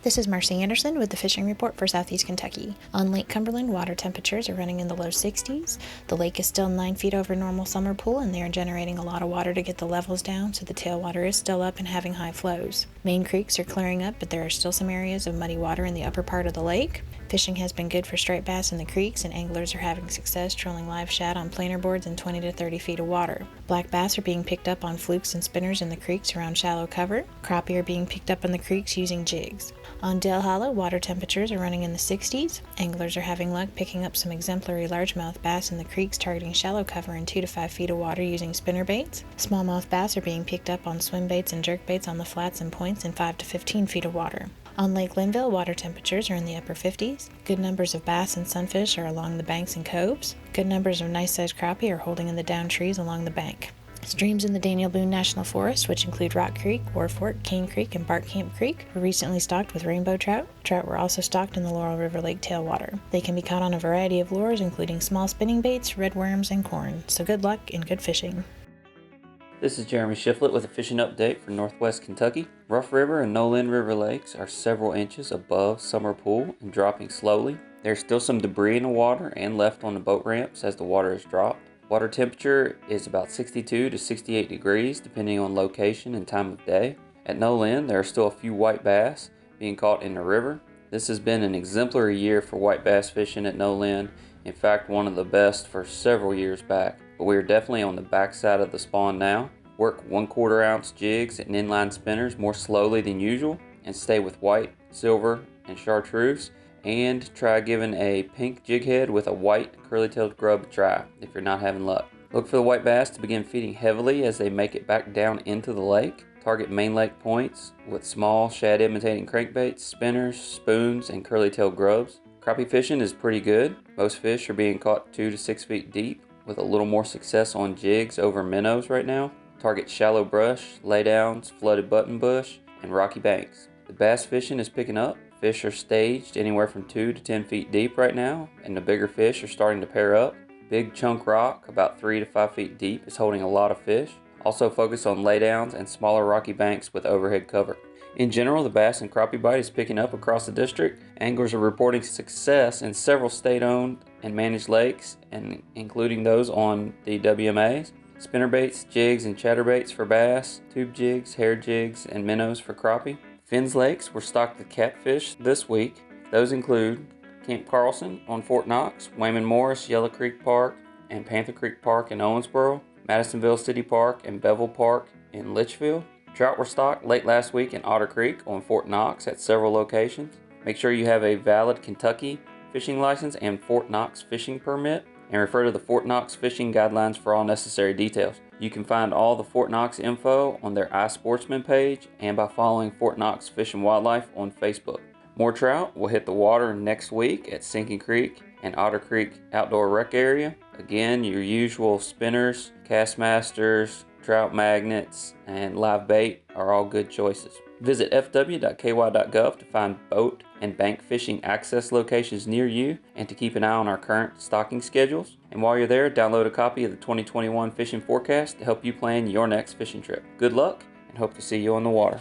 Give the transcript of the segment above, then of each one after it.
This is Marcy Anderson with the Fishing Report for Southeast Kentucky. On Lake Cumberland, water temperatures are running in the low 60s. The lake is still 9 feet over normal summer pool, and they are generating a lot of water to get the levels down, so the tailwater is still up and having high flows. Main creeks are clearing up, but there are still some areas of muddy water in the upper part of the lake. Fishing has been good for striped bass in the creeks, and anglers are having success trolling live shad on planer boards in 20 to 30 feet of water. Black bass are being picked up on flukes and spinners in the creeks around shallow cover. Crappie are being picked up in the creeks using jigs. On Dale Hollow, water temperatures are running in the 60s. Anglers are having luck picking up some exemplary largemouth bass in the creeks targeting shallow cover in 2 to 5 feet of water using spinner baits. Smallmouth bass are being picked up on swim baits and jerk baits on the flats and points in 5 to 15 feet of water. On Lake Linville, water temperatures are in the upper 50s. Good numbers of bass and sunfish are along the banks and coves. Good numbers of nice-sized crappie are holding in the down trees along the bank. Streams in the Daniel Boone National Forest, which include Rock Creek, War Fork, Cane Creek, and Bark Camp Creek, were recently stocked with rainbow trout. Trout were also stocked in the Laurel River Lake tailwater. They can be caught on a variety of lures, including small spinning baits, red worms, and corn. So good luck and good fishing. This is Jeremy Shiflett with a fishing update for Northwest Kentucky. Rough River and Nolin River lakes are several inches above summer pool and dropping slowly. There's still some debris in the water and left on the boat ramps as the water is dropped. Water temperature is about 62 to 68 degrees depending on location and time of day. At Nolin, there are still a few white bass being caught in the river. This has been an exemplary year for white bass fishing at Nolin. In fact, one of the best for several years back. But we are definitely on the backside of the spawn now. Work 1/4 ounce jigs and inline spinners more slowly than usual, and stay with white, silver, and chartreuse, and try giving a pink jig head with a white curly-tailed grub a try if you're not having luck. Look for the white bass to begin feeding heavily as they make it back down into the lake. Target main lake points with small shad imitating crankbaits, spinners, spoons, and curly-tailed grubs. Crappie fishing is pretty good. Most fish are being caught 2 to 6 feet deep, with a little more success on jigs over minnows right now. Target shallow brush, laydowns, flooded button bush, and rocky banks. The bass fishing is picking up. Fish are staged anywhere from 2 to 10 feet deep right now, and the bigger fish are starting to pair up. Big chunk rock, about 3 to 5 feet deep, is holding a lot of fish. Also focus on laydowns and smaller rocky banks with overhead cover. In general, the bass and crappie bite is picking up across the district. Anglers are reporting success in several state-owned and managed lakes, and including those on the WMAs. Spinnerbaits, jigs, and chatterbaits for bass, tube jigs, hair jigs, and minnows for crappie. Finn's Lakes were stocked with catfish this week. Those include Camp Carlson on Fort Knox, Wayman Morris, Yellow Creek Park, and Panther Creek Park in Owensboro, Madisonville City Park and Bevel Park in Litchfield. Trout were stocked late last week in Otter Creek on Fort Knox at several locations. Make sure you have a valid Kentucky fishing license and Fort Knox fishing permit, and refer to the Fort Knox fishing guidelines for all necessary details. You can find all the Fort Knox info on their iSportsman page and by following Fort Knox Fish and Wildlife on Facebook. More trout will hit the water next week at Sinking Creek and Otter Creek Outdoor Rec Area. Again, your usual spinners, Castmasters, trout magnets, and live bait are all good choices. Visit fw.ky.gov to find boat and bank fishing access locations near you and to keep an eye on our current stocking schedules. And while you're there, download a copy of the 2021 fishing forecast to help you plan your next fishing trip. Good luck and hope to see you on the water.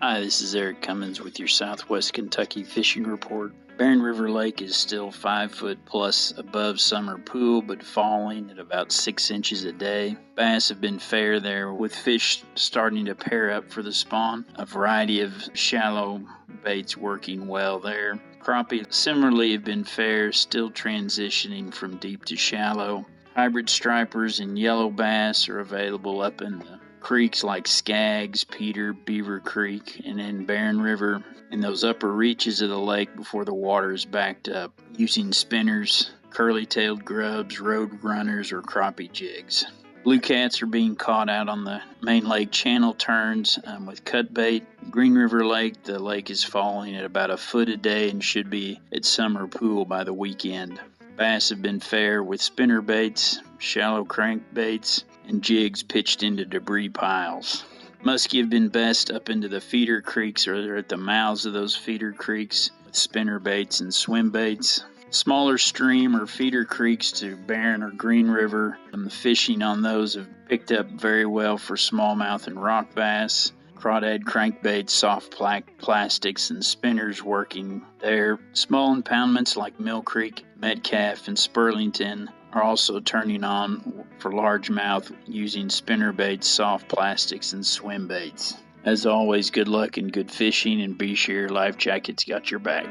Hi, this is Eric Cummins with your Southwest Kentucky Fishing Report. Barren River Lake is still 5 foot plus above summer pool, but falling at about 6 inches a day. Bass have been fair there, with fish starting to pair up for the spawn. A variety of shallow baits working well there. Crappie similarly have been fair, still transitioning from deep to shallow. Hybrid stripers and yellow bass are available up in the creeks like Skaggs, Peter, Beaver Creek, and in Barren River in those upper reaches of the lake before the water is backed up, using spinners, curly-tailed grubs, road runners, or crappie jigs. Blue cats are being caught out on the main lake channel turns with cut bait. Green River Lake, the lake is falling at about a foot a day and should be at summer pool by the weekend. Bass have been fair with spinner baits, shallow crank baits, and jigs pitched into debris piles. Muskie have been best up into the feeder creeks or at the mouths of those feeder creeks with spinner baits and swim baits. Smaller stream or feeder creeks to Barren or Green River, and the fishing on those have picked up very well for smallmouth and rock bass. Crawdad crankbaits, soft plastics, and spinners working there. Small impoundments like Mill Creek, Metcalf, and Spurlington are also turning on for largemouth using spinner baits, soft plastics, and swim baits. As always, good luck and good fishing, and be sure your life jacket's got your back.